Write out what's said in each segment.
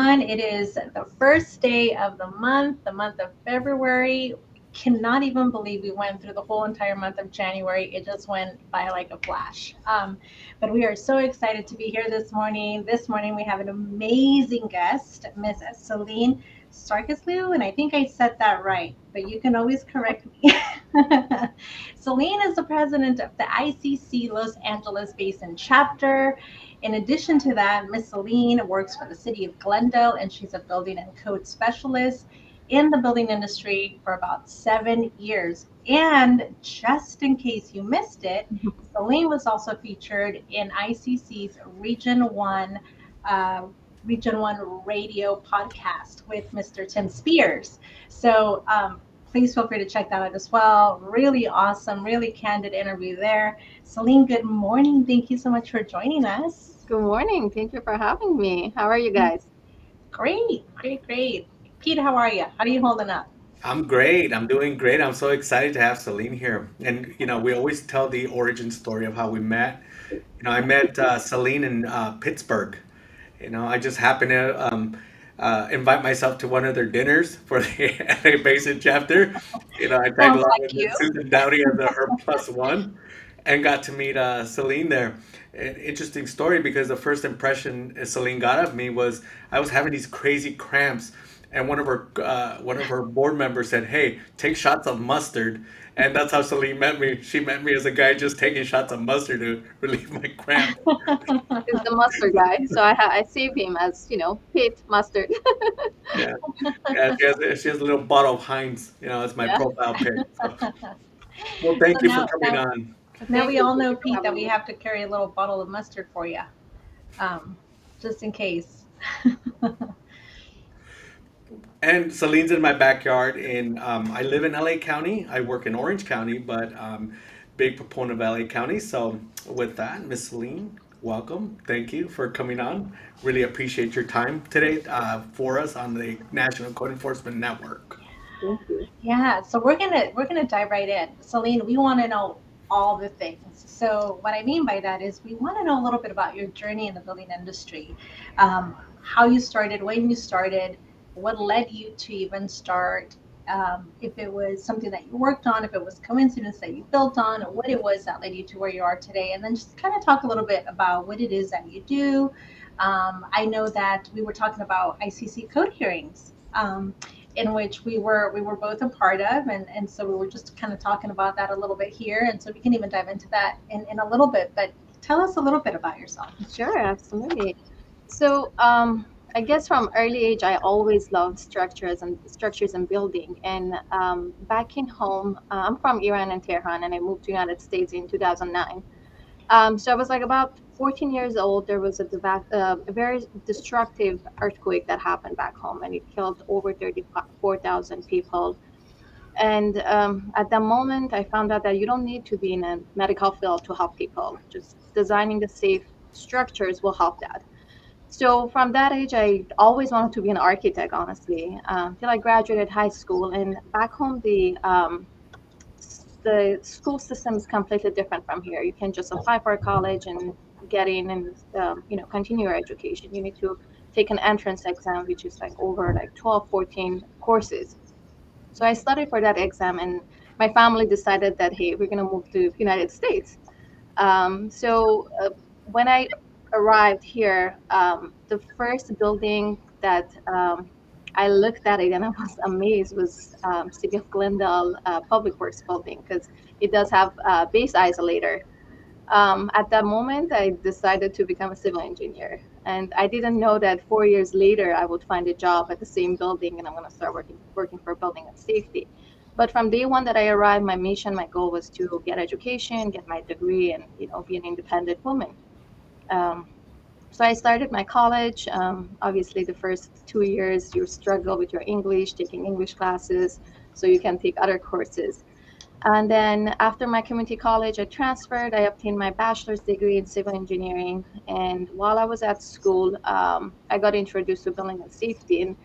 everyone. It is the first day of the month of February. Cannot even believe we went through the whole entire month of January. It just went by like a flash. But we are so excited to be here this morning. This morning we have an amazing guest, Miss Celine Sarkislu, and I think I said that right, but you can always correct me. Celine is the president of the ICC Los Angeles Basin chapter. In addition to that, Miss Celine works for the city of Glendale and she's a building and code specialist in the building industry for about 7 years. And just in case you missed it, Celine was also featured in ICC's uh, Region One radio podcast with Mr. Tim Spears. So please feel free to check that out as well. Really awesome, really candid interview there. Celine, good morning. Thank you so much for joining us. Good morning. Thank you for having me. How are you guys? Great, great, great. Pete, how are you? How are you holding up? I'm great. I'm doing great. I'm so excited to have Celine here. And, we always tell the origin story of how we met. I met Celine in Pittsburgh. I just happened to invite myself to one of their dinners for the LA Basin chapter. I tagged Sounds along like with you. Susan Dowdy as the her plus one and got to meet Celine there. An interesting story because the first impression Celine got of me was I was having these crazy cramps, and one of her board members said, "Hey, take shots of mustard." And that's how Celine met me. She met me as a guy just taking shots of mustard to relieve my cramp. He's the mustard guy, so I save him as Pete Mustard. Yeah, yeah. She has a little bottle of Heinz. As my Yeah. profile pic. So, well, So thank you for now, coming now, on. now we Thank you. all Thank know, you for Pete, that having we me. have to carry a little bottle of mustard for you, um, just in case. And Celine's in my backyard. I live in LA County. I work in Orange County, but big proponent of LA County. So with that, Miss Celine, welcome. Thank you for coming on. Really appreciate your time today for us on the National Code Enforcement Network. Thank you. Yeah, so we're gonna dive right in. Celine, we want to know all the things. So what I mean by that is we want to know a little bit about your journey in the building industry, how you started, when you started, what led you to even start, if it was something that you worked on, if it was coincidence that you built on, or what it was that led you to where you are today, and then just kind of talk a little bit about what it is that you do. I know that we were talking about ICC code hearings. In which we were both a part of, and so we were just kind of talking about that a little bit here, and so we can even dive into that in a little bit. But tell us a little bit about yourself. Sure, absolutely. So, I guess from early age, I always loved structures and building. And back in home, I'm from Iran and Tehran, and I moved to United States in 2009. So I was like about 14 years old. There was a very destructive earthquake that happened back home, and it killed over 34,000 people. And at that moment, I found out that you don't need to be in a medical field to help people. Just designing the safe structures will help that. So from that age, I always wanted to be an architect, honestly, till I graduated high school. And back home, the school system is completely different from here. You can just apply for a college and get in and continue your education. You need to take an entrance exam, which is like over like 12, 14 courses. So I studied for that exam, and my family decided that hey, we're gonna move to United States. So when I arrived here, the first building that I looked at it and I was amazed was City of Glendale Public Works building because it does have a base isolator. At that moment, I decided to become a civil engineer, and I didn't know that 4 years later I would find a job at the same building, and I'm going to start working for building and safety. But from day one that I arrived, my mission, my goal was to get education, get my degree, and be an independent woman. Um, so I started my college. Obviously, the first 2 years you struggle with your English, taking English classes, so you can take other courses. And then after my community college, I transferred. I obtained my bachelor's degree in civil engineering. And while I was at school, I got introduced to building and safety. And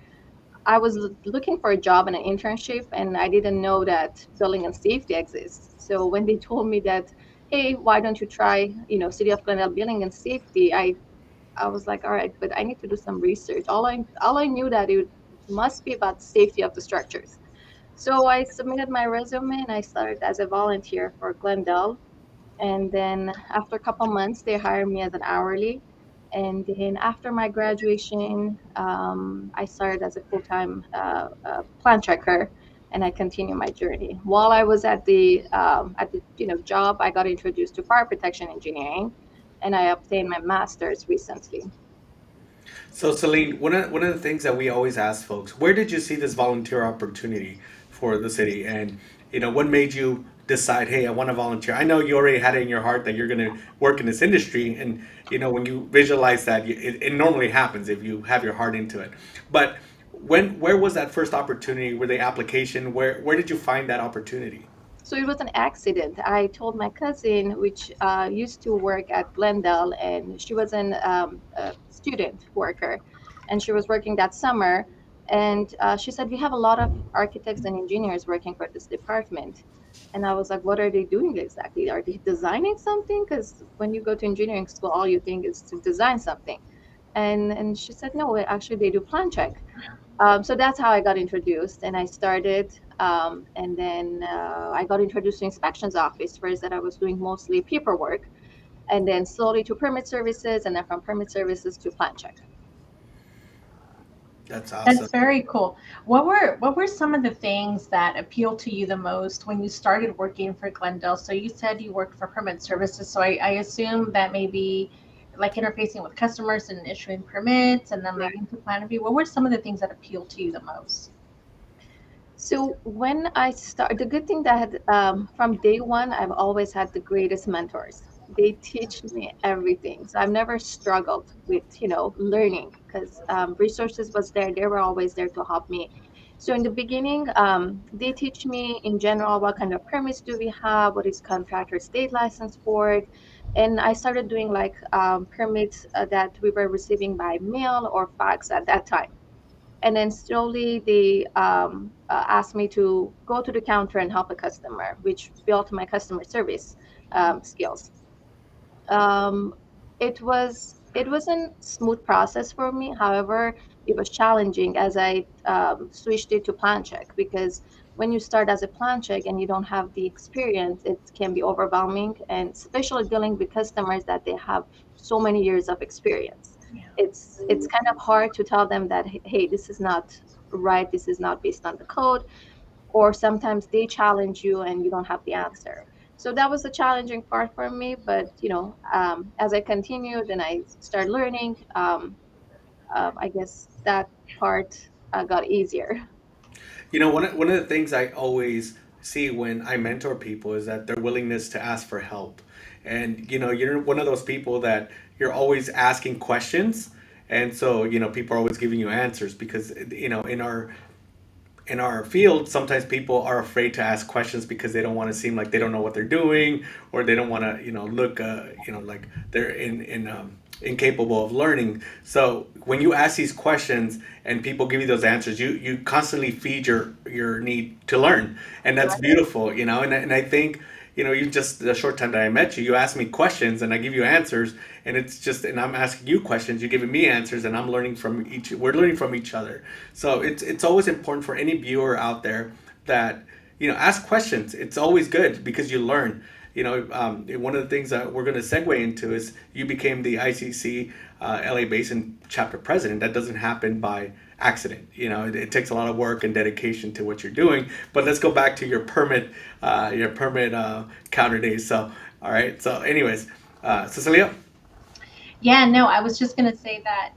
I was looking for a job and an internship, and I didn't know that building and safety exists. So when they told me that, hey, why don't you try, City of Glendale building and safety, I I was like, all right, but I need to do some research. All I knew that it must be about safety of the structures. So I submitted my resume and I started as a volunteer for Glendale. And then after a couple months, they hired me as an hourly. And then after my graduation, I started as a full-time plant checker, and I continued my journey. While I was at the job, I got introduced to fire protection engineering, and I obtained my master's recently. So, Celine, one of the things that we always ask folks, where did you see this volunteer opportunity for the city? And, what made you decide, hey, I want to volunteer? I know you already had it in your heart that you're going to work in this industry. And, when you visualize that, it normally happens if you have your heart into it. But where was that first opportunity? Where the application? Where did you find that opportunity? So it was an accident. I told my cousin, which used to work at Glendale, and she was a student worker, and she was working that summer. And she said, "We have a lot of architects and engineers working for this department." And I was like, "What are they doing exactly? Are they designing something? Because when you go to engineering school, all you think is to design something." And she said, "No, actually, they do plan check." So that's how I got introduced, and I started. And then I got introduced to inspections office first, that I was doing mostly paperwork, and then slowly to permit services, and then from permit services to plan check. That's That's awesome. very cool. What were some of the things that appealed to you the most when you started working for Glendale? So you said you worked for permit services, so I assume that maybe like interfacing with customers and issuing permits and then Right. leading to plan review. What were some of the things that appealed to you the most? So when I start, the good thing that from day one, I've always had the greatest mentors. They teach me everything. So I've never struggled with, learning, because resources was there. They were always there to help me. So in the beginning, they teach me in general what kind of permits do we have, what is contractor state license board, and I started doing like permits that we were receiving by mail or fax at that time. And then slowly they asked me to go to the counter and help a customer, which built my customer service skills. um, it wasn't smooth process for me. However, it was challenging as I switched it to plan check, because when you start as a plan check and you don't have the experience, it can be overwhelming, and especially dealing with customers that they have so many years of experience. Yeah. It's kind of hard to tell them that, hey, this is not right, this is not based on the code, or sometimes they challenge you and you don't have the answer. So that was the challenging part for me. But as I continued and I started learning, I guess that part got easier. One of the things I always see when I mentor people is that their willingness to ask for help. And, you're one of those people that you're always asking questions. And so, people are always giving you answers because, in our field, sometimes people are afraid to ask questions because they don't want to seem like they don't know what they're doing, or they don't want to, look, like they're incapable of learning. So when you ask these questions and people give you those answers, you constantly feed your need to learn, and that's beautiful, And I think, you just the short time that I met you, you asked me questions and I give you answers, and I'm asking you questions, you're giving me answers, and we're learning from each other. So it's always important for any viewer out there that, ask questions. It's always good because you learn. One of the things that we're going to segue into is you became the ICC LA Basin chapter president. That doesn't happen by accident. It takes a lot of work and dedication to what you're doing. But let's go back to your permit counter days. So, all right. So, anyways, Cecilia. Yeah, no, I was just gonna say that,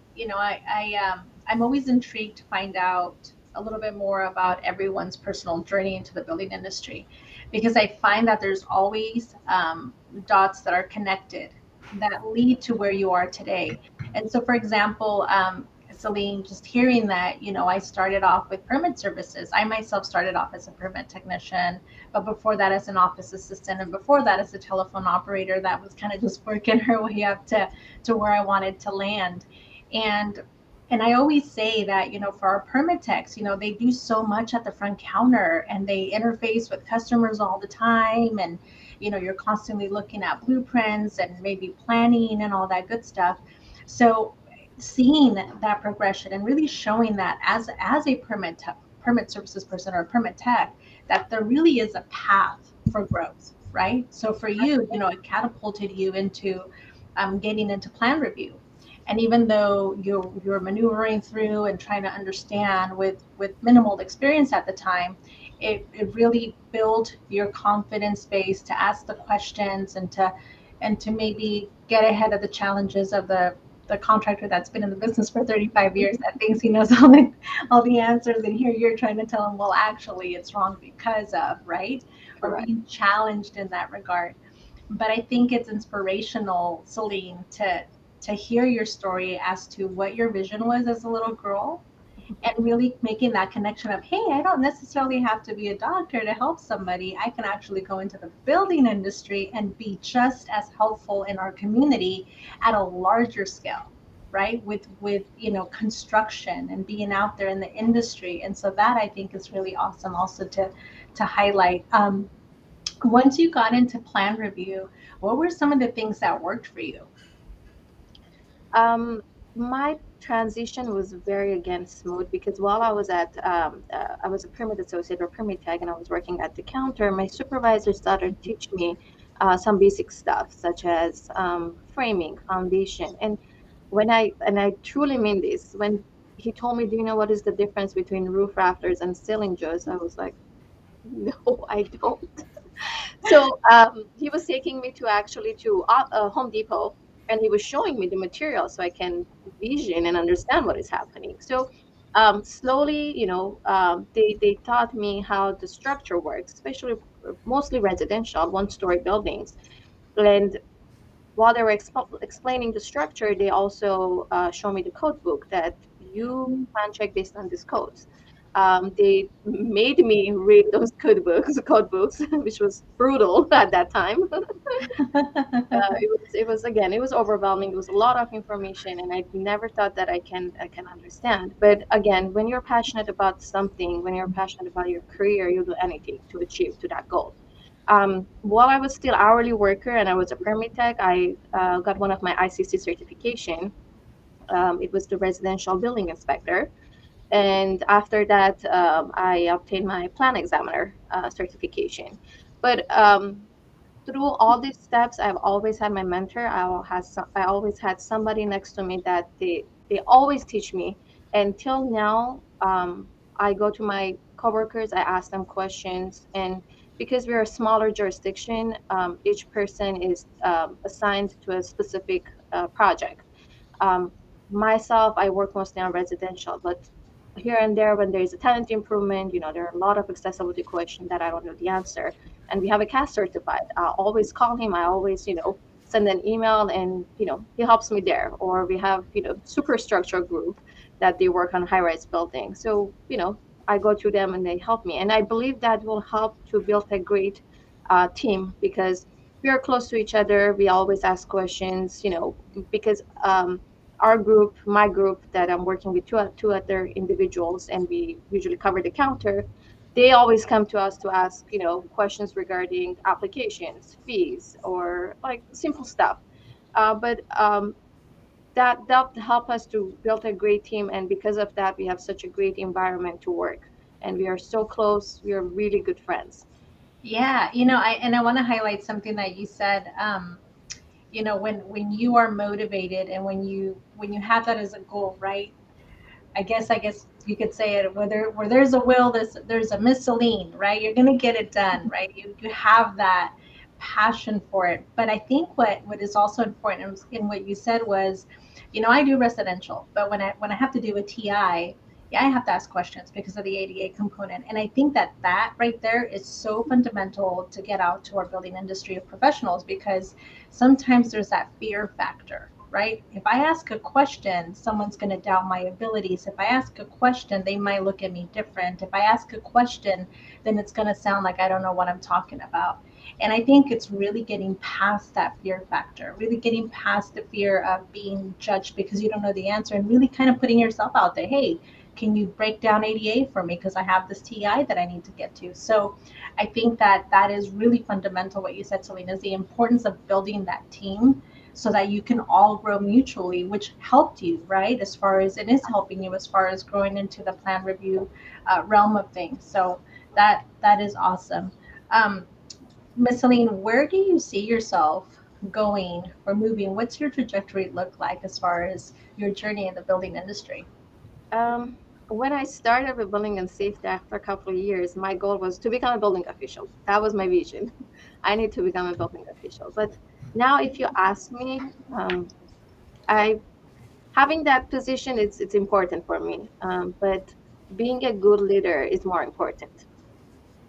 I'm always intrigued to find out a little bit more about everyone's personal journey into the building industry, because I find that there's always dots that are connected that lead to where you are today. And so, for example, Celine, just hearing that, I started off with permit services. I myself started off as a permit technician, but before that as an office assistant, and before that as a telephone operator that was kind of just working her way up to where I wanted to land. And I always say that, for our permit techs, they do so much at the front counter and they interface with customers all the time. And, you're constantly looking at blueprints and maybe planning and all that good stuff. So seeing that progression and really showing that as a permit services person or a permit tech, that there really is a path for growth, right? So for you, it catapulted you into getting into plan review. And even though you're maneuvering through and trying to understand with minimal experience at the time, it really built your confidence base to ask the questions and to maybe get ahead of the challenges of the contractor that's been in the business for 35 years that thinks he knows all the answers, and here you're trying to tell him, well, actually it's wrong because of, right? Or Correct. being challenged in that regard. But I think it's inspirational, Celine, to hear your story as to what your vision was as a little girl, and really making that connection of, hey, I don't necessarily have to be a doctor to help somebody. I can actually go into the building industry and be just as helpful in our community at a larger scale, right? With construction and being out there in the industry. And so that, I think, is really awesome also to highlight. Once you got into plan review, what were some of the things that worked for you? Um, my transition was very again smooth because while I was I was a permit associate or permit tech, and I was working at the counter. My supervisor started teaching me some basic stuff such as framing, foundation, and I truly mean this, when he told me, "Do you know what is the difference between roof rafters and ceiling joists?" I was like, "No, I don't." So he was taking me to actually to Home Depot, and he was showing me the material so I can vision and understand what is happening. So slowly, they taught me how the structure works, especially mostly residential, one-story buildings. And while they were explaining the structure, they also show me the code book that you can check based on these codes. They made me read those code books, which was brutal at that time. It was again, it was overwhelming. It was a lot of information, and I never thought that I can understand. But again, when you're passionate about something, when you're passionate about your career, you'll do anything to achieve to that goal. While I was still hourly worker and I was a permit tech, I got one of my ICC certification. It was the residential building inspector. And after that, I obtained my plan examiner certification. But through all these steps, I've always had my mentor. I always had somebody next to me that they always teach me. And till now, I go to my coworkers, I ask them questions, and because we're a smaller jurisdiction, each person is assigned to a specific project. Um, Myself, I work mostly on residential, but here and there, when there is a tenant improvement, there are a lot of accessibility questions that I don't know the answer. And we have a CAS certified. I always call him. I always, send an email, and he helps me there. Or we have, superstructure group that they work on high-rise buildings. So I go to them and they help me, and I believe that will help to build a great team because we are close to each other. We always ask questions, because our group, my group that I'm working with, two other individuals, and we usually cover the counter. They always come to us to ask, questions regarding applications, fees, or like simple stuff. But that help us to build a great team, and because of that, we have such a great environment to work, and we are so close. We are really good friends. Yeah, I want to highlight something that you said. When you are motivated and when you have that as a goal, right? I guess you could say it, where there's a will, there's a Miss Celine, right? You're gonna get it done, right? You have that passion for it. But I think what is also important in what you said was, I do residential, but when I have to do a TI, yeah, I have to ask questions because of the ADA component. And I think that right there is so fundamental to get out to our building industry of professionals, because sometimes there's that fear factor, right? If I ask a question, someone's going to doubt my abilities. If I ask a question, they might look at me different. If I ask a question, then it's going to sound like I don't know what I'm talking about. And I think it's really getting past that fear factor, really getting past the fear of being judged because you don't know the answer, and really kind of putting yourself out there. Hey, can you break down ADA for me? Because I have this TI that I need to get to. So I think that is really fundamental what you said, Selena, is the importance of building that team so that you can all grow mutually, which helped you, right? As far as it is helping you as far as growing into the plan review realm of things. So that is awesome. Um, Miss Celine, where do you see yourself going or moving? What's your trajectory look like as far as your journey in the building industry? Um, when I started with building and safety after a couple of years, my goal was to become a building official. That was my vision. I need to become a building official. But now, if you ask me, I having that position, it's important for me. But being a good leader is more important.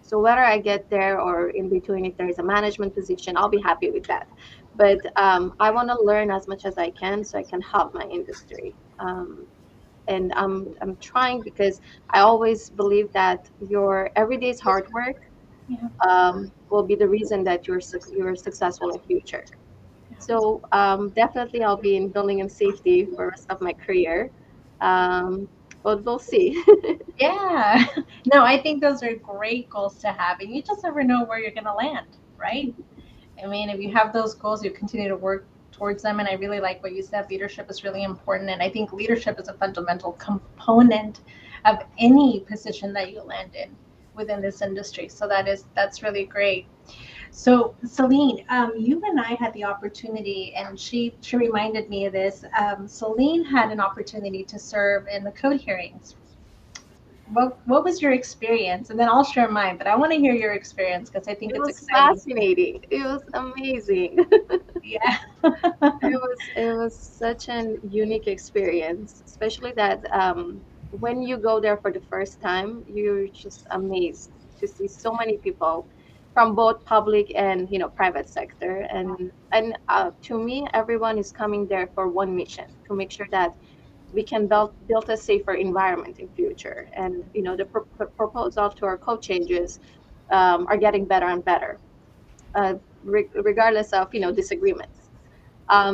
So whether I get there or in between, if there's a management position, I'll be happy with that. But I want to learn as much as I can so I can help my industry. And I'm trying because I always believe that your everyday's hard work Yeah. will be the reason that you're successful in future. So definitely I'll be in building and safety for the rest of my career. Um, but we'll see. Yeah. No, I think those are great goals to have, and you just never know where you're going to land, right? I mean, if you have those goals, you continue to work towards them. And I really like what you said. Leadership is really important. And I think leadership is a fundamental component of any position that you land in within this industry. So that's really great. So Celine, you and I had the opportunity, and she reminded me of this. Celine had an opportunity to serve in the code hearings. What was your experience? And then I'll share mine, but I want to hear your experience because I think It it's was exciting. fascinating. It was amazing. Yeah. It was such an unique experience, especially that when you go there for the first time, you're just amazed to see so many people from both public and private sector. And to me, everyone is coming there for one mission, to make sure that we can build a safer environment in future. And the proposal to our code changes are getting better and better, regardless of disagreements.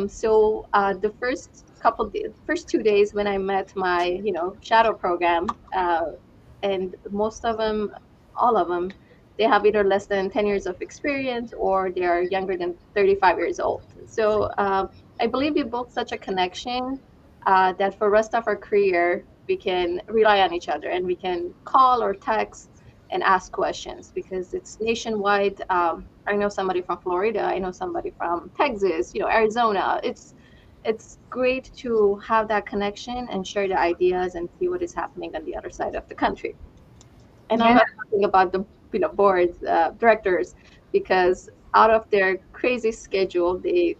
So the first 2 days when I met my shadow program, and most of them, all of them, they have either less than 10 years of experience or they are younger than 35 years old. So I believe we built such a connection that for the rest of our career we can rely on each other and we can call or text and ask questions because it's nationwide. I know somebody from Florida, I know somebody from Texas, Arizona. It's great to have that connection and share the ideas and see what is happening on the other side of the country. And I'm Yeah. not talking about the boards, directors, because out of their crazy schedule, they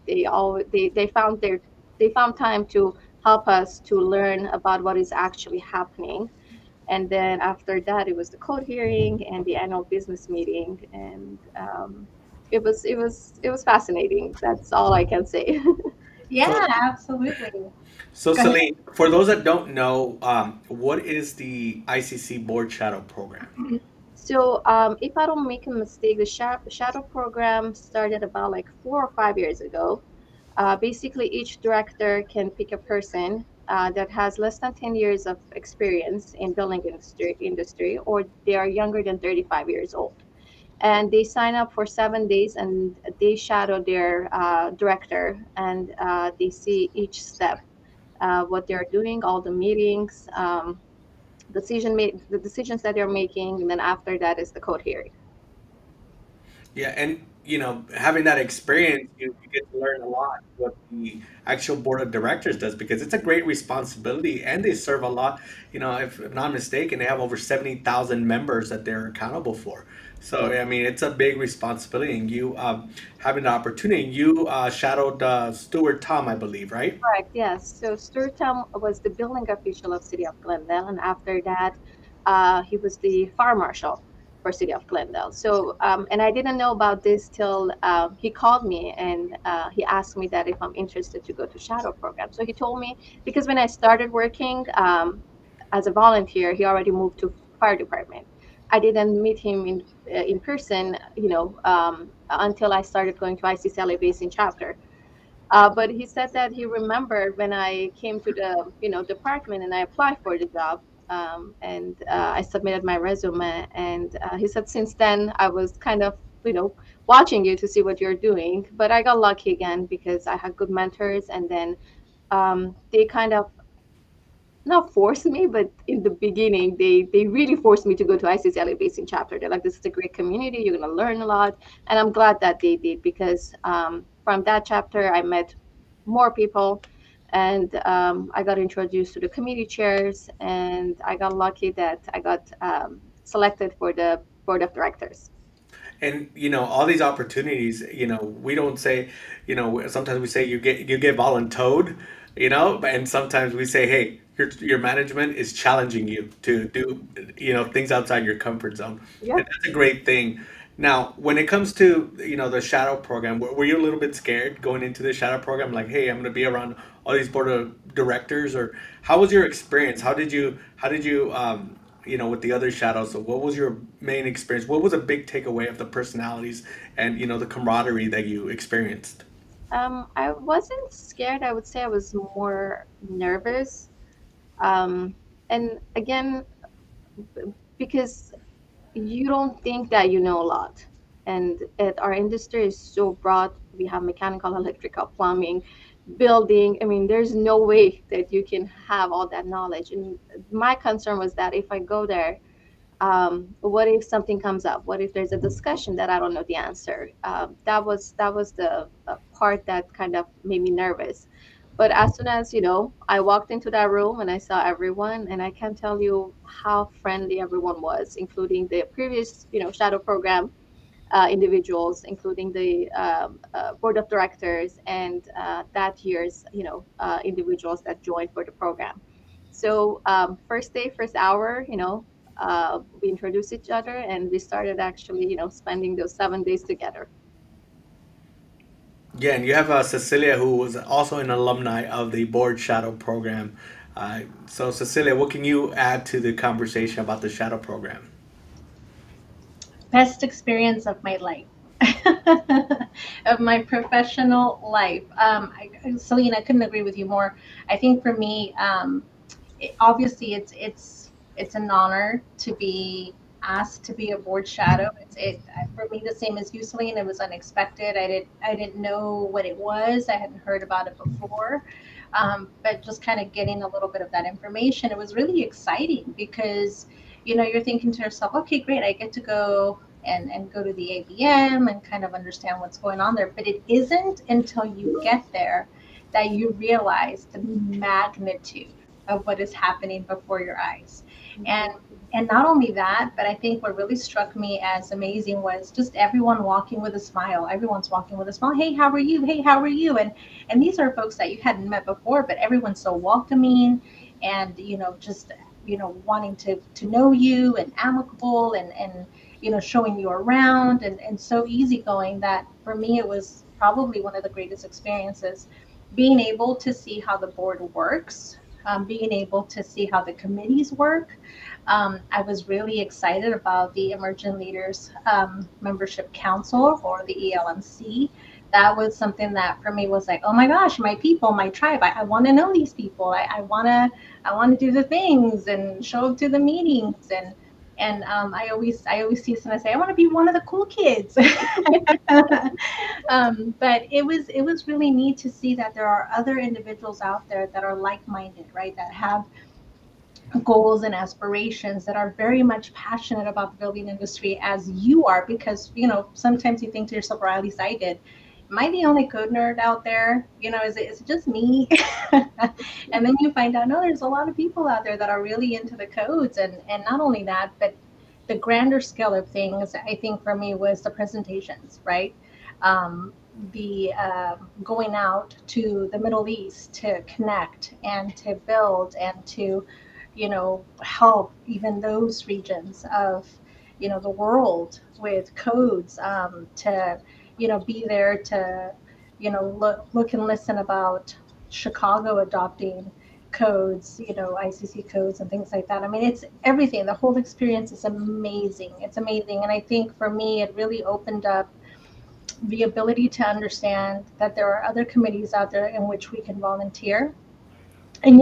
found time to help us to learn about what is actually happening. And then after that, it was the code hearing and the annual business meeting, and it was fascinating. That's all I can say. Yeah, So, absolutely. so Go ahead. Celine, for those that don't know, what is the ICC Board Shadow Program? So, if I don't make a mistake, the shadow program started about like 4 or 5 years ago. Basically, each director can pick a person that has less than 10 years of experience in building industry, or they are younger than 35 years old. And they sign up for 7 days and they shadow their director, and they see each step, what they're doing, all the meetings, the decisions that they're making, and then after that is the code hearing. Yeah, and having that experience, you get to learn a lot what the actual board of directors does because it's a great responsibility and they serve a lot. If I'm not mistaken, they have over 70,000 members that they're accountable for. So, I mean, it's a big responsibility, and you having the opportunity, you shadowed Stuart Tom, I believe, right? Correct, yes. So Sturtam was the building official of City of Glendale, and after that, he was the fire marshal for City of Glendale. So, and I didn't know about this till he called me and he asked me that if I'm interested to go to shadow program. So he told me because when I started working as a volunteer, he already moved to fire department. I didn't meet him in person, until I started going to ICCLA Basin chapter. But he said that he remembered when I came to the department and I applied for the job, and I submitted my resume. And he said since then I was kind of watching you to see what you're doing. But I got lucky again because I had good mentors, and then they kind of not forced me, but in the beginning, they really forced me to go to ICCLA Basin chapter. They're like, this is a great community. You're gonna learn a lot, and I'm glad that they did because from that chapter, I met more people, and I got introduced to the committee chairs, and I got lucky that I got selected for the board of directors. And all these opportunities, we don't say, sometimes we say you get voluntoed, and sometimes we say, hey, your management is challenging you to do things outside your comfort zone, Yeah. and that's a great thing. Now when it comes to the shadow program, were you a little bit scared going into the shadow program, like, hey, I'm going to be around all these board of directors? Or how was your experience? How did you with the other shadows? So what was your main experience? What was a big takeaway of the personalities and the camaraderie that you experienced? I wasn't scared. I would say I was more nervous. Um, and again, because you don't think that you know a lot. And our industry is so broad. We have mechanical, electrical, plumbing, building. I mean, there's no way that you can have all that knowledge. And my concern was that if I go there, what if something comes up? What if there's a discussion that I don't know the answer? That was the part that kind of made me nervous. But as soon as I walked into that room and I saw everyone, and I can tell you how friendly everyone was, including the previous shadow program individuals, including the board of directors, and that year's individuals that joined for the program. So first day, first hour, we introduced each other, and we started actually, spending those 7 days together. Yeah, and you have Cecilia, who was also an alumni of the board shadow program. So Cecilia, what can you add to the conversation about the shadow program? Best experience of my life. Of my professional life. Celine, I couldn't agree with you more. I think for me, obviously it's an honor to be asked to be a board shadow. It for me the same as you, Celine. It was unexpected. I didn't know what it was. I hadn't heard about it before. But just kind of getting a little bit of that information, it was really exciting because you're thinking to yourself, okay, great, I get to go and go to the ABM and kind of understand what's going on there. But it isn't until you get there that you realize the magnitude of what is happening before your eyes. And and not only that, but I think what really struck me as amazing was just everyone walking with a smile. Everyone's walking with a smile. Hey, how are you? Hey, how are you? And these are folks that you hadn't met before, but everyone's so welcoming and just wanting to know you and amicable and showing you around and so easygoing that for me it was probably one of the greatest experiences, being able to see how the board works, being able to see how the committees work. I was really excited about the Emerging Leaders Membership Council, or the ELMC. That was something that for me was like, oh my gosh, my people, my tribe. I want to know these people. I want to do the things and show up to the meetings and I always tease and I say I want to be one of the cool kids. But it was really neat to see that there are other individuals out there that are like-minded, right? That have goals and aspirations, that are very much passionate about the building industry as you are, because sometimes you think to yourself, or at least I did, am I the only code nerd out there? Is it just me? And then you find out, no, there's a lot of people out there that are really into the codes, and not only that, but the grander scale of things. I think for me was the presentations, right? The going out to the Middle East to connect and to build and to help even those regions of the world with codes, to be there to look and listen about Chicago adopting codes, ICC codes and things like that. I mean, it's everything. The whole experience is amazing. It's amazing. And I think for me, it really opened up the ability to understand that there are other committees out there in which we can volunteer. And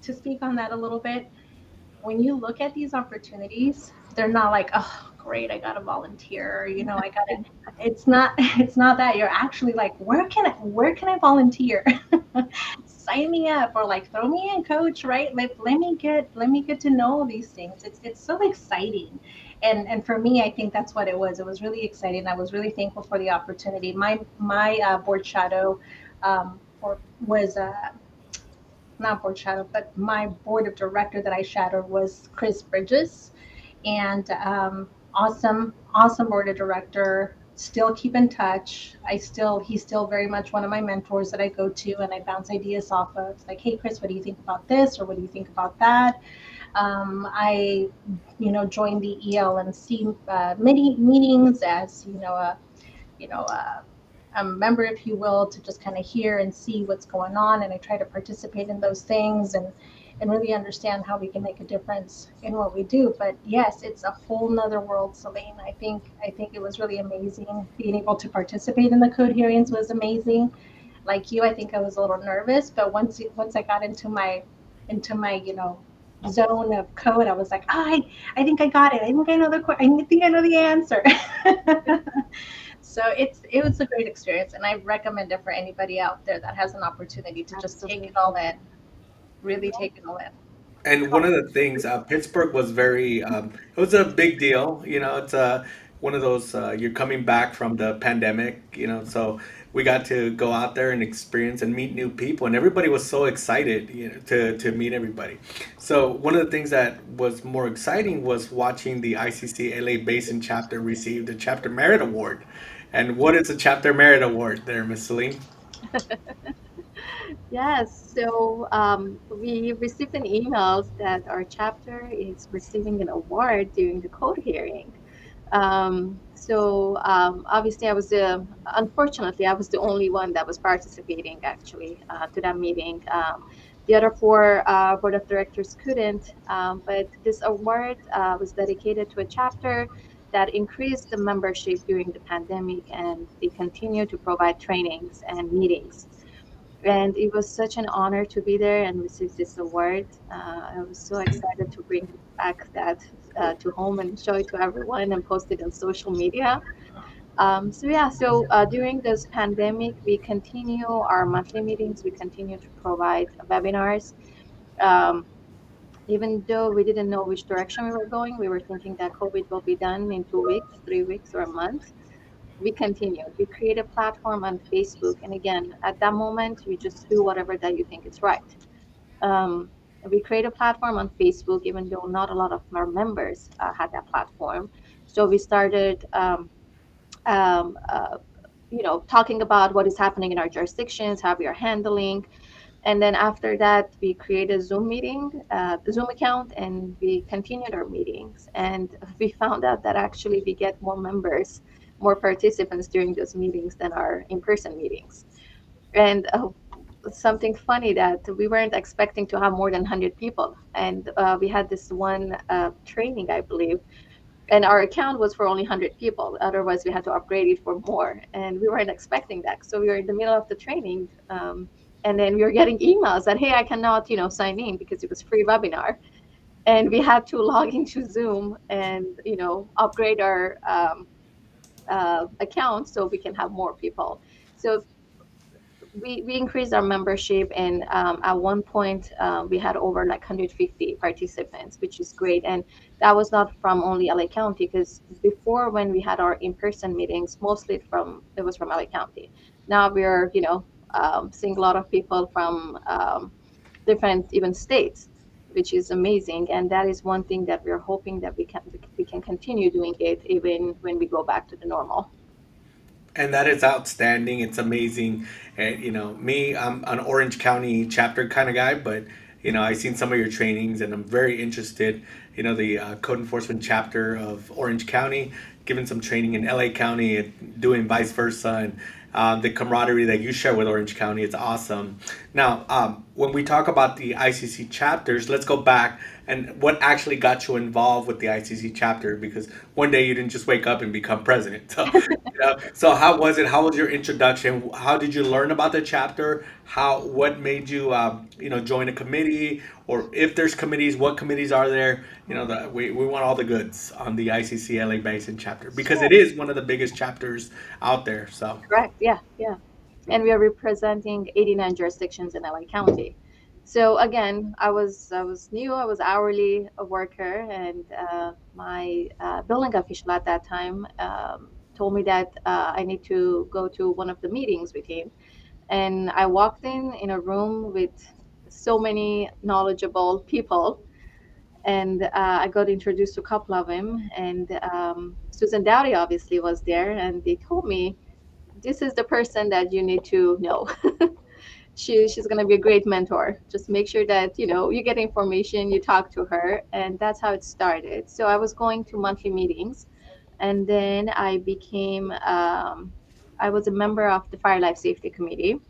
to speak on that a little bit, when you look at these opportunities, they're not like, oh, great, I got to volunteer. I got to. It's not. It's not that. You're actually like, where can I volunteer? Sign me up, or like throw me in, coach. Right? Let me get to know all these things. It's so exciting, and for me, I think that's what it was. It was really exciting. I was really thankful for the opportunity. My board shadow, was not board shadow, but my board of director that I shadowed was Chris Bridges, and awesome board of director. Still keep in touch. He's still very much one of my mentors that I go to and I bounce ideas off of. It's like, hey Chris, what do you think about this, or what do you think about that? I, joined the ELMC mini meetings as you know, a member, if you will, to just kind of hear and see what's going on. And I try to participate in those things and really understand how we can make a difference in what we do. But yes, it's a whole nother world, Celine. I think it was really amazing. Being able to participate in the code hearings was amazing. Like you, I think I was a little nervous, but once I got into my zone of code, I was like, I think I got it. I think I know I think I know the answer. So it was a great experience, and I recommend it for anybody out there that has an opportunity to just take Absolutely. it all in, really take it all in. And one of the things, Pittsburgh was very, it was a big deal. It's one of those, you're coming back from the pandemic, so we got to go out there and experience and meet new people, and everybody was so excited, to meet everybody. So one of the things that was more exciting was watching the ICC LA Basin chapter receive the Chapter Merit Award. And what is a Chapter Merit Award there, Miss Celine? Yes, so we received an email that our chapter is receiving an award during the code hearing. Obviously, unfortunately, I was the only one that was participating actually to that meeting. The other four board of directors couldn't, but this award was dedicated to a chapter that increased the membership during the pandemic, and they continue to provide trainings and meetings. And it was such an honor to be there and receive this award. I was so excited to bring back that to home and show it to everyone and post it on social media. During this pandemic, we continue our monthly meetings. We continue to provide webinars. Um, Even though we didn't know which direction we were going, we were thinking that COVID will be done in 2 weeks, 3 weeks, or a month. We continued. We create a platform on Facebook, and again, at that moment, you just do whatever that you think is right. Um, we create a platform on Facebook, even though not a lot of our members had that platform. So we started, um, uh, talking about what is happening in our jurisdictions, how we are handling, and then after that, we create a Zoom meeting, Zoom account, and we continued our meetings. And we found out that actually we get more members, more participants during those meetings than our in-person meetings. And something funny that we weren't expecting to have more than 100 people. And we had this one training, I believe, and our account was for only 100 people. Otherwise, we had to upgrade it for more, and we weren't expecting that. So we were in the middle of the training, and then we were getting emails that, hey, I cannot, sign in because it was free webinar, and we had to log into Zoom and upgrade our account so we can have more people. So we increased our membership, and at one point we had over like 150 participants, which is great. And that was not from only LA County, because before, when we had our in-person meetings, mostly it was from LA County. Now we're seeing a lot of people from different even states, which is amazing. And that is one thing that we're hoping that we can continue doing it even when we go back to the normal. And that is outstanding. It's amazing. And me, I'm an Orange County chapter kind of guy, but I've seen some of your trainings, and I'm very interested. The code enforcement chapter of Orange County, giving some training in LA County, and doing vice versa, and the camaraderie that you share with Orange County, it's awesome. Now, when we talk about the ICC chapters, let's go back and what actually got you involved with the ICC chapter, because one day you didn't just wake up and become president. So, so how was it? How was your introduction? How did you learn about the chapter? What made you, join a committee? Or if there's committees, what committees are there? We want all the goods on the ICC LA Basin chapter because Sure. it is one of the biggest chapters out there. So. Correct. Yeah, yeah. And we are representing 89 jurisdictions in LA County. So again, I was new. I was hourly a worker, and my building official at that time told me that I need to go to one of the meetings with him. And I walked in a room with so many knowledgeable people, and I got introduced to a couple of them. And Susan Dowdy obviously was there, and they told me this is the person that you need to know. She's going to be a great mentor. Just make sure that you get information, you talk to her, and that's how it started. So I was going to monthly meetings, and then I was a member of the Fire Life Safety Committee,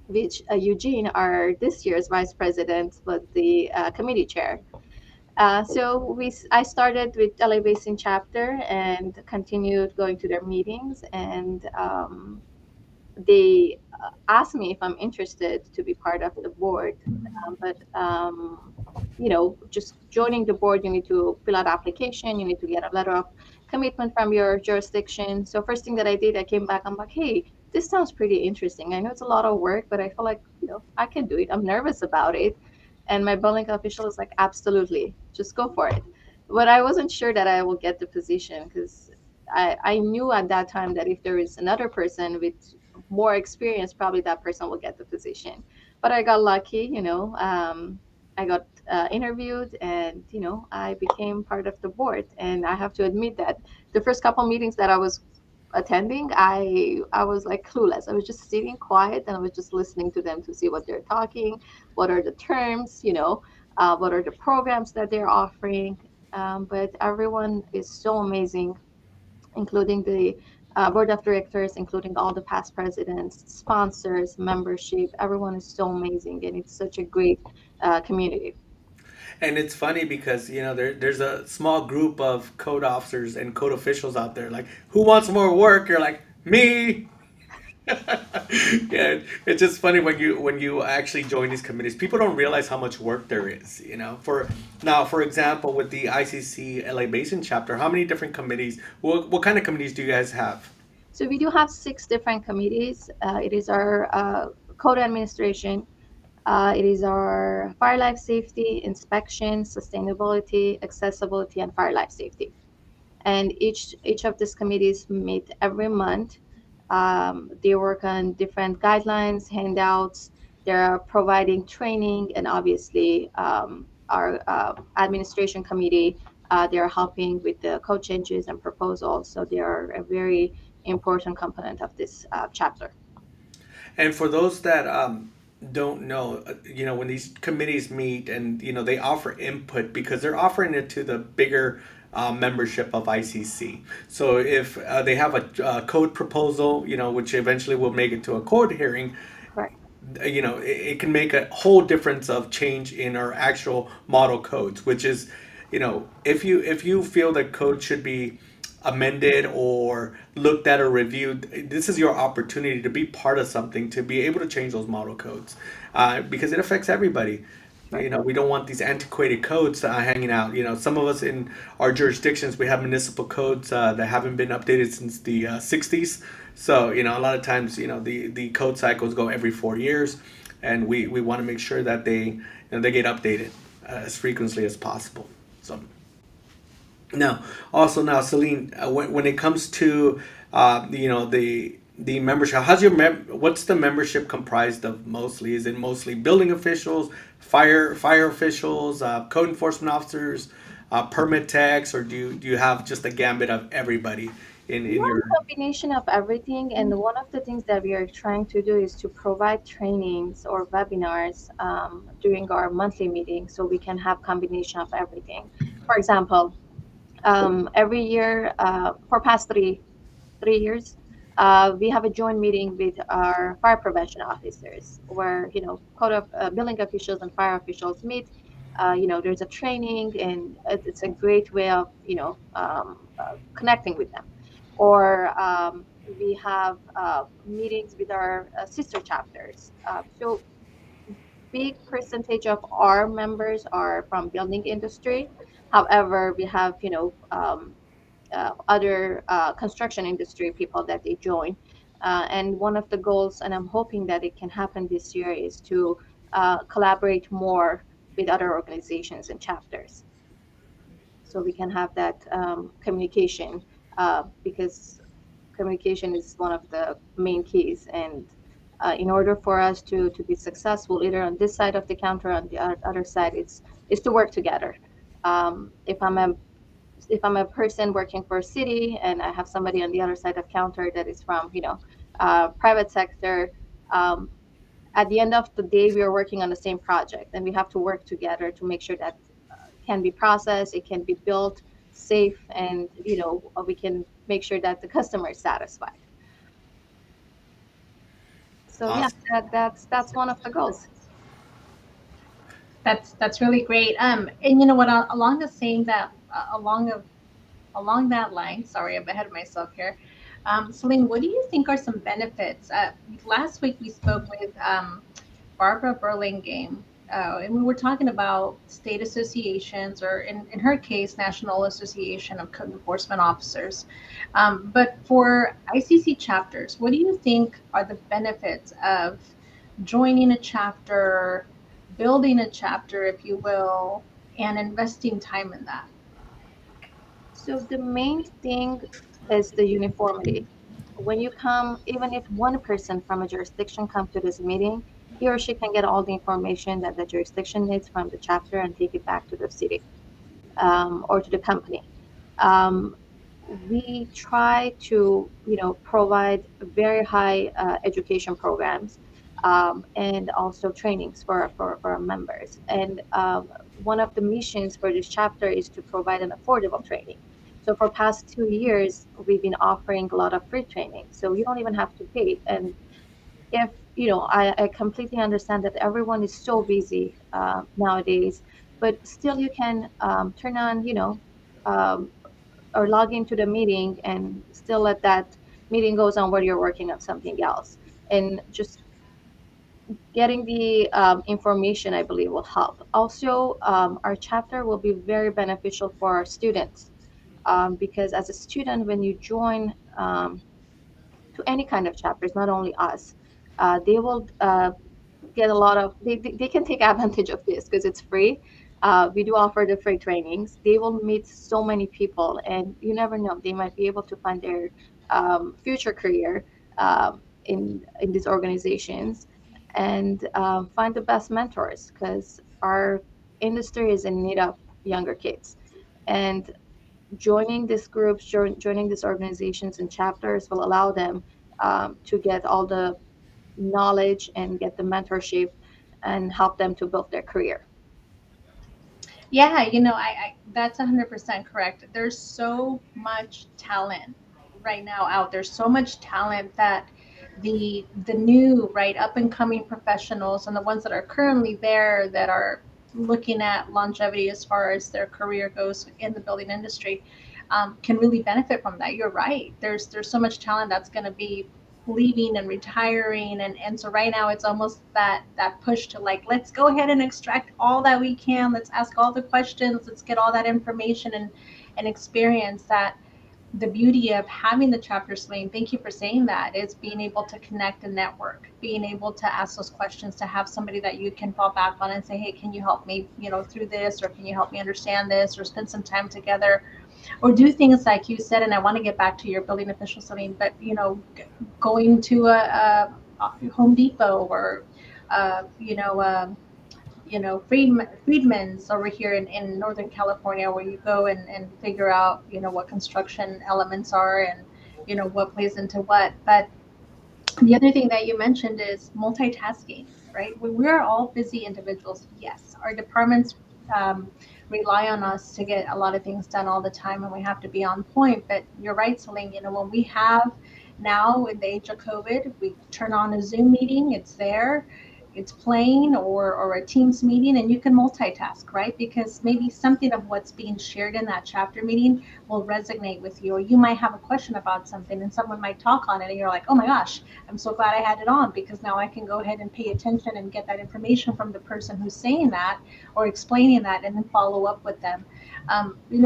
which Eugene, our this year's vice president, was the committee chair. I started with LA Basin chapter and continued going to their meetings, and they asked me if I'm interested to be part of the board. Just joining the board, you need to fill out application, you need to get a letter of commitment from your jurisdiction. So first thing that I did, I came back, I'm like, hey, this sounds pretty interesting. I know it's a lot of work, but I feel like, I can do it. I'm nervous about it. And my building official is like, absolutely, just go for it. But I wasn't sure that I will get the position because I knew at that time that if there is another person with more experience, probably that person will get the position. But I got lucky, I got interviewed, and I became part of the board. And I have to admit that the first couple meetings that I was attending, I was like clueless. I was just sitting quiet and I was just listening to them to see what they're talking, what are the terms, what are the programs that they're offering. But everyone is so amazing, including the board of directors, including all the past presidents, sponsors, membership. Everyone is so amazing, and it's such a great community. And it's funny because there's a small group of code officers and code officials out there. Like, who wants more work? You're like, me. Yeah, it's just funny when you actually join these committees. People don't realize how much work there is. For example, with the ICC LA Basin chapter, how many different committees? What kind of committees do you guys have? So we do have 6 different committees. It is our code administration. It is our fire life safety, inspection, sustainability, accessibility, and fire life safety. And each of these committees meet every month. They work on different guidelines, handouts. They're providing training, and obviously our administration committee. They're helping with the code changes and proposals. So they are a very important component of this chapter. And for those that don't know, when these committees meet and they offer input because they're offering it to the bigger membership of ICC. So if they have a code proposal, which eventually will make it to a code hearing, Right. it can make a whole difference of change in our actual model codes, which is, if you feel that code should be amended or looked at or reviewed, this is your opportunity to be part of something, to be able to change those model codes, because it affects everybody. We don't want these antiquated codes hanging out. Some of us in our jurisdictions, we have municipal codes that haven't been updated since the 60s. So, a lot of times, the code cycles go every 4 years, and we want to make sure that they get updated as frequently as possible. So. Now, Celine, when it comes to the membership, what's the membership comprised of mostly? Is it mostly building officials, fire officials, code enforcement officers, permit techs, or do you have just a gambit of everybody in We're your? a combination of everything, and one of the things that we are trying to do is to provide trainings or webinars during our monthly meeting, so we can have combination of everything. For example, every year for past three years, We have a joint meeting with our fire prevention officers where, code of building officials and fire officials meet. There's a training, and it's a great way of, connecting with them. Or we have meetings with our sister chapters. So big percentage of our members are from building industry. However, we have, other construction industry people that they join. And one of the goals, and I'm hoping that it can happen this year, is to collaborate more with other organizations and chapters. So we can have that communication, because communication is one of the main keys. And in order for us to be successful, either on this side of the counter or on the other side, is to work together. If I'm a person working for a city and I have somebody on the other side of counter that is from, private sector, um, at the end of the day, we are working on the same project, and we have to work together to make sure that can be processed, it can be built safe, and we can make sure that the customer is satisfied. So yeah, Awesome. that's one of the goals. That's really great. And you know what? Along the same that along that line, sorry, I'm ahead of myself here. Celine, what do you think are some benefits? Last week we spoke with Barbara Burlingame, and we were talking about state associations, or in her case, National Association of Code Enforcement Officers. But for ICC chapters, what do you think are the benefits of joining a chapter, building a chapter, if you will, and investing time in that? So the main thing is the uniformity. When you come, even if one person from a jurisdiction comes to this meeting, he or she can get all the information that the jurisdiction needs from the chapter and take it back to the city, or to the company. Um, we try to, provide very high education programs, and also trainings for our members. And one of the missions for this chapter is to provide an affordable training. So for past 2 years, we've been offering a lot of free training. So you don't even have to pay. And if, I completely understand that everyone is so busy nowadays, but still you can turn on, um, or log into the meeting and still let that meeting goes on while you're working on something else. And just getting the information, I believe, will help. Also, our chapter will be very beneficial for our students, because as a student, when you join to any kind of chapters, not only us, they will get a lot of, they can take advantage of this because it's free. We do offer the free trainings. They will meet so many people, and you never know, they might be able to find their future career in these organizations, and find the best mentors, because our industry is in need of younger kids. And joining these groups, joining these organizations and chapters will allow them to get all the knowledge and get the mentorship and help them to build their career. Yeah, that's 100% correct. There's so much talent right now out there, so much talent that the new, right, up and coming professionals and the ones that are currently there that are looking at longevity as far as their career goes in the building industry, can really benefit from that. You're right. There's so much talent that's going to be leaving and retiring, and so right now it's almost that push to, like, let's go ahead and extract all that we can, let's ask all the questions, let's get all that information and experience that. The beauty of having the chapter, Celine, thank you for saying that, is being able to connect and network, being able to ask those questions, to have somebody that you can fall back on and say, hey, can you help me, through this, or can you help me understand this, or spend some time together, or do things like you said. And I want to get back to your building official, Celine, but going to a Home Depot, or uh, you know um, Friedman's over here in Northern California, where you go and figure out what construction elements are, and what plays into what. But the other thing that you mentioned is multitasking, right? We're all busy individuals. Yes, our departments um, rely on us to get a lot of things done all the time, and we have to be on point. But you're right, Celine. When we have Now, in the age of COVID, we turn on a Zoom meeting, it's there, it's playing, or a Teams meeting, and you can multitask, right? Because maybe something of what's being shared in that chapter meeting will resonate with you, or you might have a question about something and someone might talk on it, and you're like, oh my gosh, I'm so glad I had it on, because now I can go ahead and pay attention and get that information from the person who's saying that or explaining that, and then follow up with them.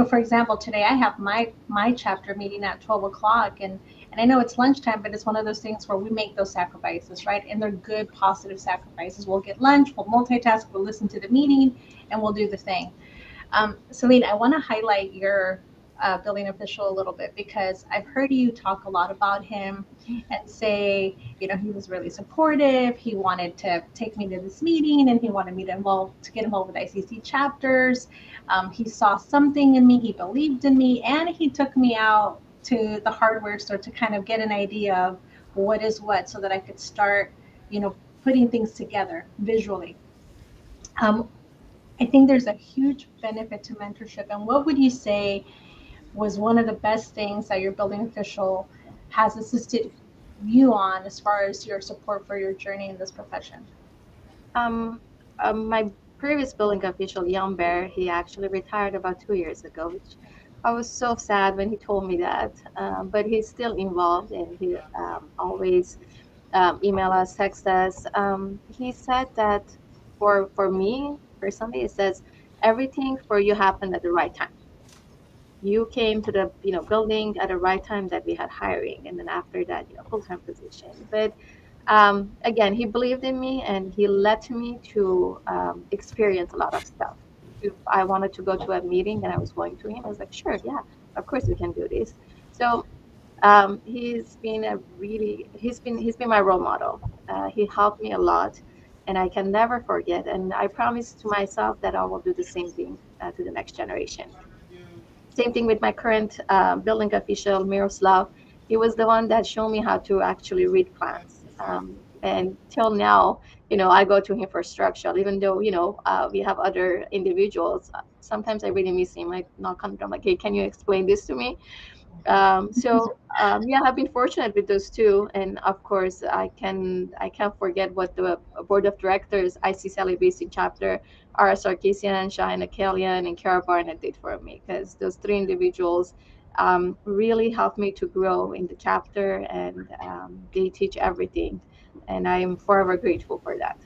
For example, today I have my chapter meeting at 12 o'clock, and I know it's lunchtime, but it's one of those things where we make those sacrifices, right? And they're good, positive sacrifices. We'll get lunch, we'll multitask, we'll listen to the meeting, and we'll do the thing. Celine, I want to highlight your building official a little bit, because I've heard you talk a lot about him and say, he was really supportive. He wanted to take me to this meeting, and he wanted me to get involved with ICC chapters. He saw something in me, he believed in me, and he took me out to the hardware store to kind of get an idea of what is what, so that I could start, putting things together visually. I think there's a huge benefit to mentorship. And what would you say was one of the best things that your building official has assisted you on as far as your support for your journey in this profession? My previous building official, Young Bear, he actually retired about 2 years ago, which I was so sad when he told me that. But he's still involved, and he always email us, text us. He said that for me personally, it says everything for you happened at the right time. You came to the building at the right time that we had hiring, and then after that, full-time position. But again, he believed in me, and he led me to experience a lot of stuff. If I wanted to go to a meeting and I was going to him, I was like, sure, yeah, of course we can do this. So he's been my role model. He helped me a lot, and I can never forget. And I promise to myself that I will do the same thing to the next generation. Same thing with my current building official, Miroslav. He was the one that showed me how to actually read plans. And till now, I go to him for structure, even though, we have other individuals. Sometimes I really miss him. I knock on the door, I'm like, hey, can you explain this to me? Yeah, I've been fortunate with those two. And of course, I can't forget what the board of directors, ICC Basin chapter, Ara Sarkisian, Shahina Kalian, and Kara Barnett did for me, because those three individuals really helped me to grow in the chapter, and they teach everything. And I'm forever grateful for that.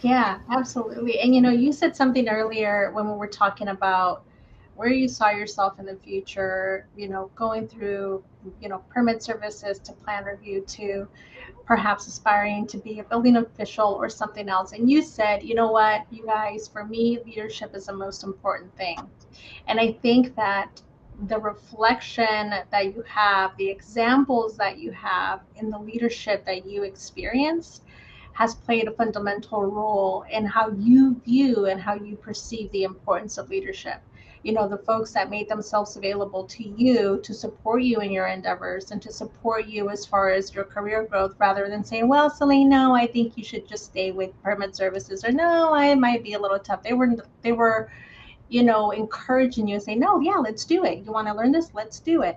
Yeah, absolutely. And you said something earlier when we were talking about where you saw yourself in the future, going through, permit services to plan review to perhaps aspiring to be a building official or something else. And you said, you know what, you guys, for me, leadership is the most important thing. And I think that the reflection that you have, the examples that you have in the leadership that you experienced has played a fundamental role in how you view and how you perceive the importance of leadership. The folks that made themselves available to you to support you in your endeavors and to support you as far as your career growth, rather than saying, well, Celine, no, I think you should just stay with permit services, or no, I might be a little tough. They were encouraging you and say, no, yeah, let's do it. You want to learn this? Let's do it.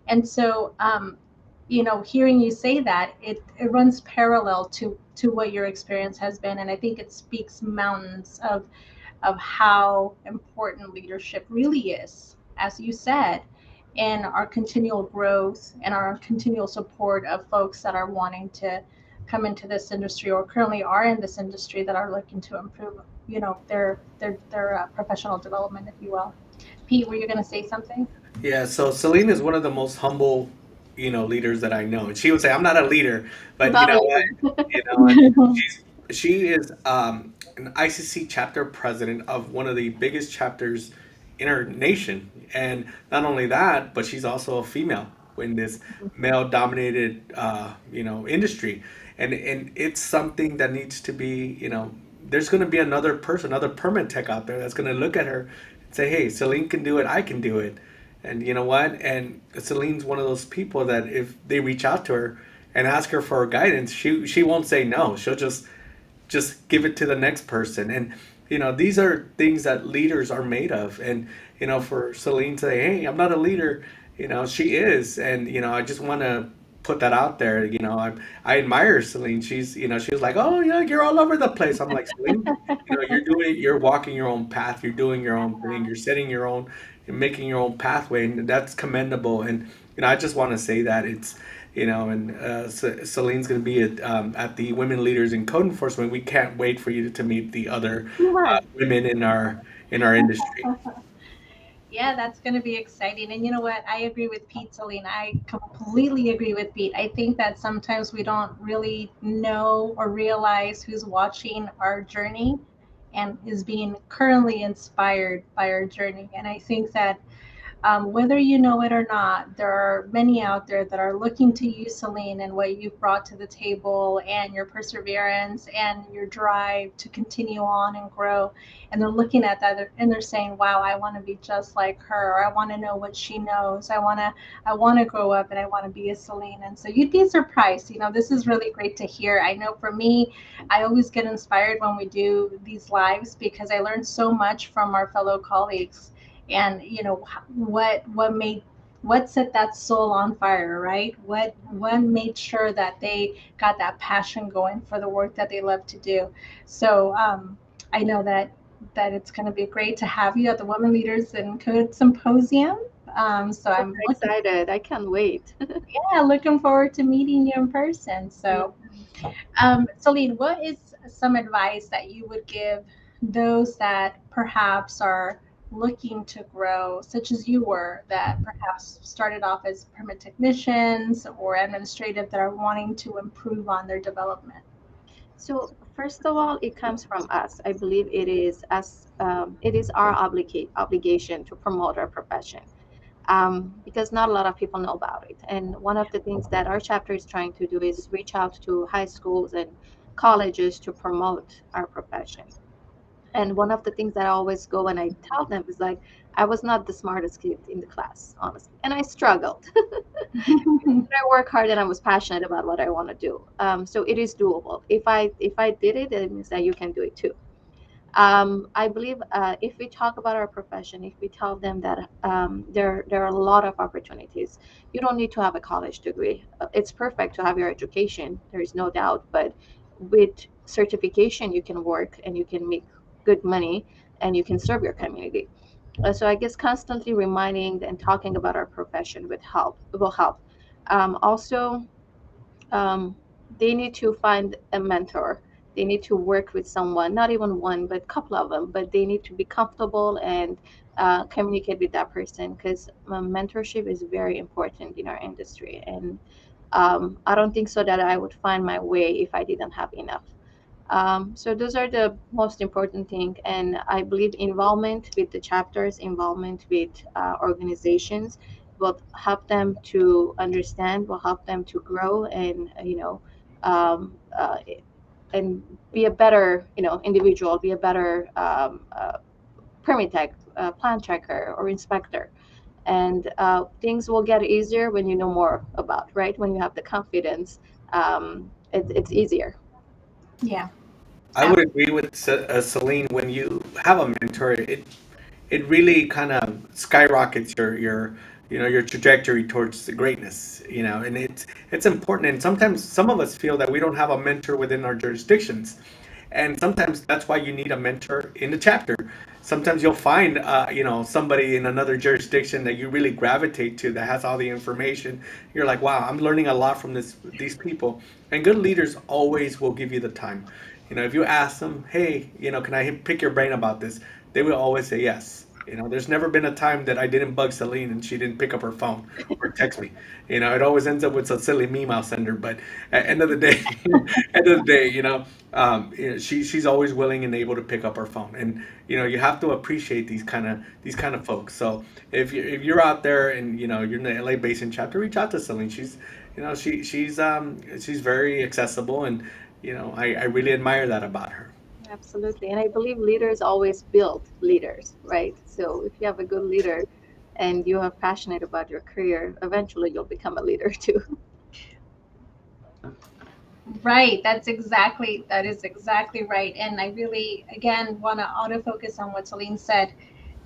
And so, hearing you say that, it runs parallel to what your experience has been. And I think it speaks mountains of how important leadership really is, as you said, in our continual growth and our continual support of folks that are wanting to come into this industry or currently are in this industry that are looking to improve, their professional development, if you will. Pete, were you going to say something? Yeah, so Celine is one of the most humble, leaders that I know. And she would say, "I'm not a leader," but you Not know a what? And she is an ICC chapter president of one of the biggest chapters in our nation. And not only that, but she's also a female in this male-dominated, industry. And it's something that needs to be, there's going to be another person, another permit tech out there that's going to look at her and say, "Hey, Celine can do it. I can do it." And you know what? And Celine's one of those people that if they reach out to her and ask her for guidance, she won't say no. She'll just give it to the next person. And these are things that leaders are made of. And for Celine to say, "Hey, I'm not a leader," she is. And I just want to put that out there. I admire Celine. She was like, oh yeah, you're all over the place. I'm like, Celine, you're walking your own path. You're doing your own thing. You're setting your own, you're making your own pathway, and that's commendable. And I just want to say that and Celine's going to be at the Women Leaders in Code Enforcement. We can't wait for you to meet the other Right. women in our industry. Yeah, that's going to be exciting. And you know what? I agree with Pete, Celine. I completely agree with Pete. I think that sometimes we don't really know or realize who's watching our journey and is being currently inspired by our journey. And I think that whether you know it or not, there are many out there that are looking to you, Celine, and what you've brought to the table and your perseverance and your drive to continue on and grow. And they're looking at that and they're saying, wow, I want to be just like her. Or I want to know what she knows. I want to grow up and I want to be a Celine. And so you'd be surprised. This is really great to hear. I know for me, I always get inspired when we do these lives because I learn so much from our fellow colleagues and what set that soul on fire, right? What made sure that they got that passion going for the work that they love to do. So I know that it's going to be great to have you at the Women Leaders in Code Symposium. So I'm excited. I can't wait. looking forward to meeting you in person. So Celine, what is some advice that you would give those that perhaps are looking to grow, such as you were, that perhaps started off as permit technicians or administrative that are wanting to improve on their development? So first of all, it comes from us. I believe it is our obligation to promote our profession, because not a lot of people know about it. And one of the things that our chapter is trying to do is reach out to high schools and colleges to promote our profession. And one of the things that I always go and I tell them is like, I was not the smartest kid in the class, honestly, and I struggled. I work hard and I was passionate about what I want to do. So it is doable. If I did it, it means that you can do it too. I believe if we talk about our profession, if we tell them that there are a lot of opportunities, you don't need to have a college degree. It's perfect to have your education. There is no doubt, but with certification, you can work and you can make good money and you can serve your community. So I guess constantly reminding and talking about our profession will help. Also, um, they need to find a mentor. They need to work with someone, not even one, but a couple of them. But they need to be comfortable and communicate with that person because mentorship is very important in our industry. And I don't think so that I would find my way if I didn't have enough. So those are the most important thing, and I believe involvement with the chapters, involvement with organizations will help them to understand, will help them to grow, and um, uh, and be a better individual, be a better permit tech, plan checker, or inspector. And things will get easier when you know more about, right? When you have the confidence, it's easier. Yeah. I would agree with Celine. When you have a mentor, it really kind of skyrockets your trajectory towards the greatness. And it's important. And sometimes some of us feel that we don't have a mentor within our jurisdictions, and sometimes that's why you need a mentor in the chapter. Sometimes you'll find somebody in another jurisdiction that you really gravitate to that has all the information. You're like, wow, I'm learning a lot from these people. And good leaders always will give you the time. If you ask them, hey, can I pick your brain about this? They will always say yes. There's never been a time that I didn't bug Celine and she didn't pick up her phone or text me. It always ends up with a silly meme I'll send her. But at end of the day, she's always willing and able to pick up her phone. And you have to appreciate these kind of folks. So if you're out there and you're in the LA Basin chapter, reach out to Celine. She's very accessible, and I really admire that about her. Absolutely. And I believe leaders always build leaders, right? So if you have a good leader and you are passionate about your career, eventually you'll become a leader too. Right. That is exactly right. And I really, again, want to autofocus on what Celine said.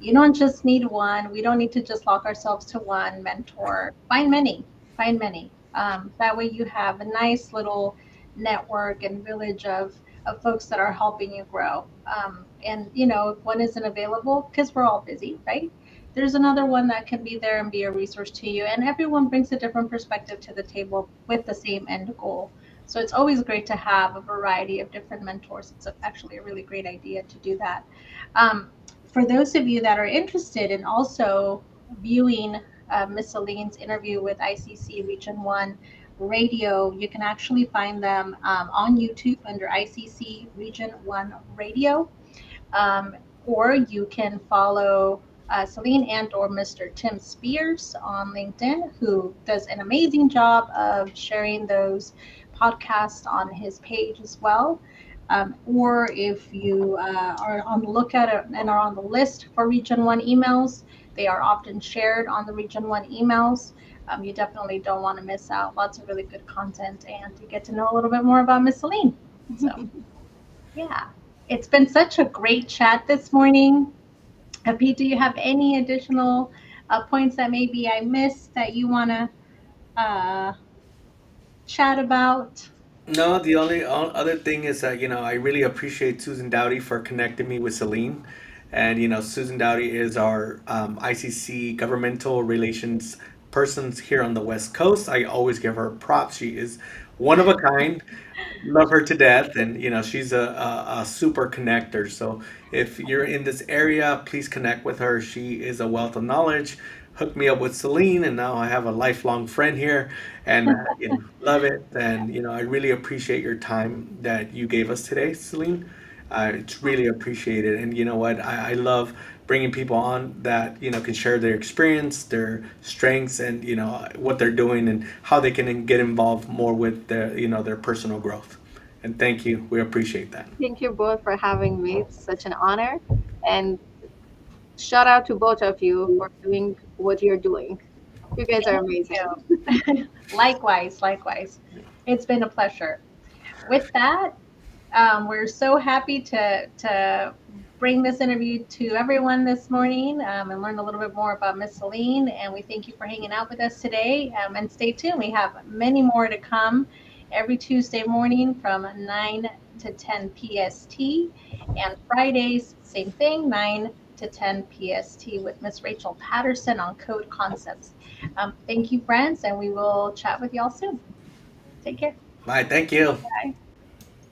You don't just need one. We don't need to just lock ourselves to one mentor. Find many. Find many. That way you have a nice little network and village of folks that are helping you grow. And, if one isn't available, because we're all busy, right? There's another one that can be there and be a resource to you. And everyone brings a different perspective to the table with the same end goal. So it's always great to have a variety of different mentors. It's actually a really great idea to do that. For those of you that are interested in also viewing Miss Celine's interview with ICC Region 1 Radio, you can actually find them on YouTube under ICC Region 1 Radio. Or you can follow Celine and or Mr. Tim Spears on LinkedIn, who does an amazing job of sharing those podcasts on his page as well. Or if you are on the lookout and are on the list for Region 1 emails, they are often shared on the Region 1 emails. You definitely don't want to miss out. Lots of really good content and to get to know a little bit more about Miss Celine. So, yeah. It's been such a great chat this morning. Pete, do you have any additional points that maybe I missed that you want to chat about? No, the only other thing is that, I really appreciate Susan Dowdy for connecting me with Celine. And, Susan Dowdy is our ICC governmental relations persons here on the West Coast. I always give her props. She is one of a kind. Love her to death. And, she's a super connector. So if you're in this area, please connect with her. She is a wealth of knowledge. Hooked me up with Celine, and now I have a lifelong friend here, and love it. And I really appreciate your time that you gave us today, Celine. It's really appreciated. And you know what? I love bringing people on that can share their experience, their strengths, and what they're doing and how they can get involved more with their personal growth. And thank you. We appreciate that. Thank you both for having me. It's such an honor. And shout out to both of you for doing what you're doing. You guys are amazing. Likewise. It's been a pleasure. With that, we're so happy to bring this interview to everyone this morning and learn a little bit more about Miss Celine. And we thank you for hanging out with us today. And stay tuned. We have many more to come every Tuesday morning from 9 to 10 PST. And Fridays, same thing, 9 to 10 PST with Miss Rachel Patterson on Code Concepts. Thank you, friends, and we will chat with y'all soon. Take care. Bye. Thank you. Bye.